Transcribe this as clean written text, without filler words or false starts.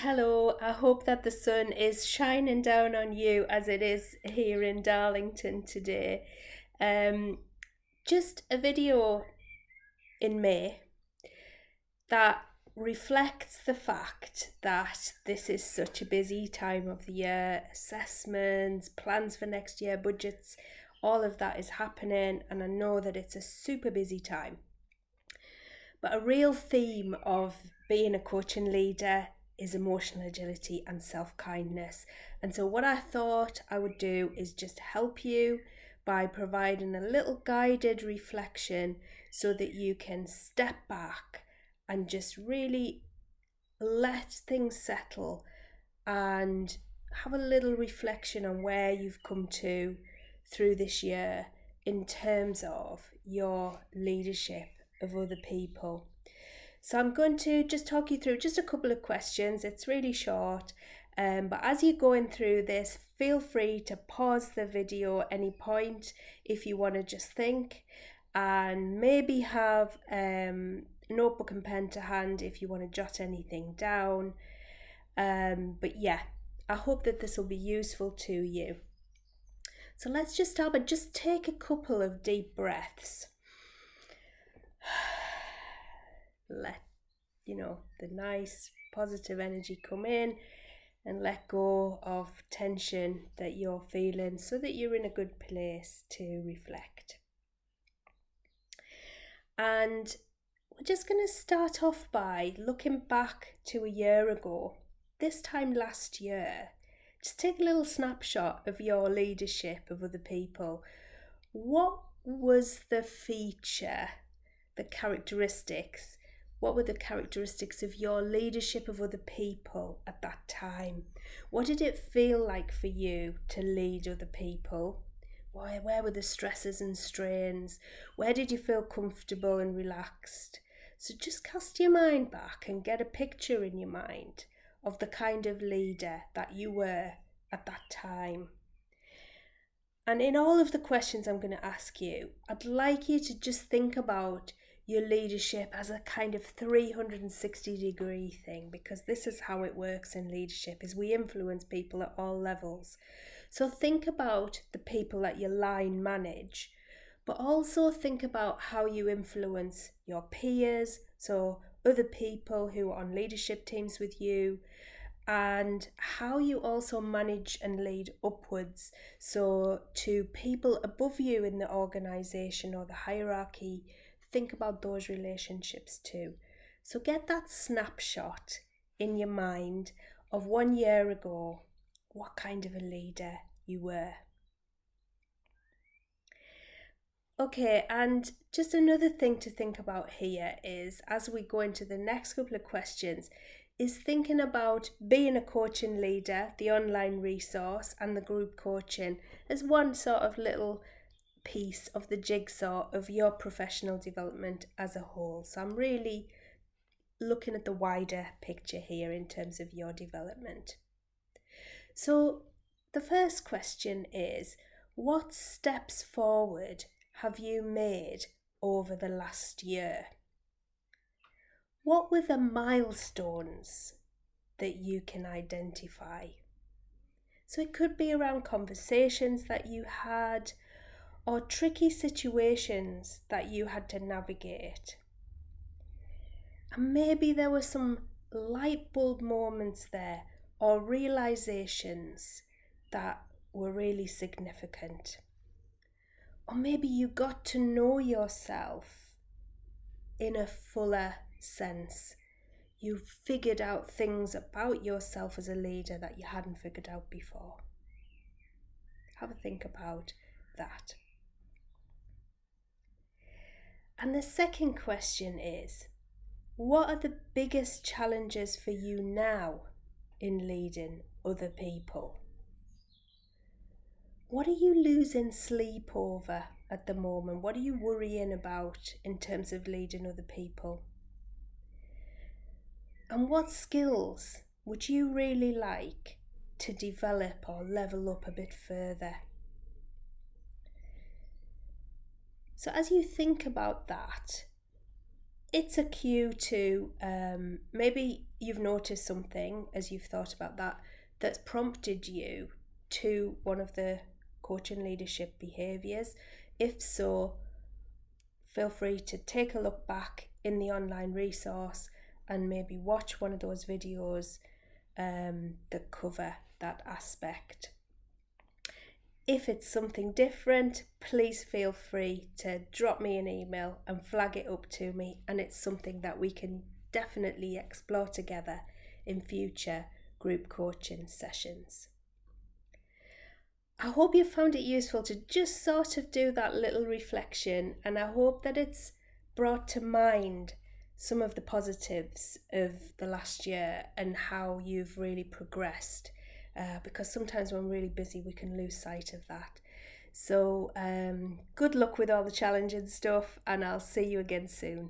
Hello, I hope that the sun is shining down on you as it is here in Darlington today. Um, just a video in May that reflects the fact that this is such a busy time of the year. Assessments, plans for next year, budgets, all of that is happening, and I know that it's a super busy time. But a real theme of being a coaching leader is emotional agility and self-kindness. And so what I thought I would do is just help you by providing a little guided reflection so that you can step back and just really let things settle and have a little reflection on where you've come to through this year in terms of your leadership of other people. So I'm going to just talk you through just a couple of questions. It's really short, but as you're going through this, feel free to pause the video at any point if you want to just think, and maybe have notebook and pen to hand if you want to jot anything down. But yeah, I hope that this will be useful to you. So let's just start by just take a couple of deep breaths. Let the nice positive energy come in and let go of tension that you're feeling so that you're in a good place to reflect. And we're just going to start off by looking back to a year ago. This time last year, just take a little snapshot of your leadership of other people. What was the feature, the characteristics? What were the characteristics of your leadership of other people at that time? What did it feel like for you to lead other people? Where were the stresses and strains? Where did you feel comfortable and relaxed? So just cast your mind back and get a picture in your mind of the kind of leader that you were at that time. And in all of the questions I'm going to ask you, I'd like you to just think about your leadership as a kind of 360-degree thing, because this is how it works in leadership, is we influence people at all levels. So think about the people that you line manage, but also think about how you influence your peers, so other people who are on leadership teams with you, and how you also manage and lead upwards, so to people above you in the organisation or the hierarchy. Think about those relationships too. So get that snapshot in your mind of 1 year ago, what kind of a leader you were. Okay, and just another thing to think about here is, as we go into the next couple of questions, is thinking about being a coaching leader, the online resource, and the group coaching as one sort of little piece of the jigsaw of your professional development as a whole. So I'm really looking at the wider picture here in terms of your development. So the first question is, what steps forward have you made over the last year? What were the milestones that you can identify? So it could be around conversations that you had, or tricky situations that you had to navigate. And maybe there were some light bulb moments there, or realizations that were really significant. Or maybe you got to know yourself in a fuller sense. You figured out things about yourself as a leader that you hadn't figured out before. Have a think about that. And the second question is, what are the biggest challenges for you now in leading other people? What are you losing sleep over at the moment? What are you worrying about in terms of leading other people? And what skills would you really like to develop or level up a bit further? So as you think about that, it's a cue to maybe you've noticed something as you've thought about that that's prompted you to one of the coaching leadership behaviours. If so, feel free to take a look back in the online resource and maybe watch one of those videos that cover that aspect. If it's something different, please feel free to drop me an email and flag it up to me, and it's something that we can definitely explore together in future group coaching sessions. I hope you found it useful to just sort of do that little reflection, and I hope that it's brought to mind some of the positives of the last year and how you've really progressed, because sometimes when we're really busy we can lose sight of that. So good luck with all the challenging stuff, and I'll see you again soon.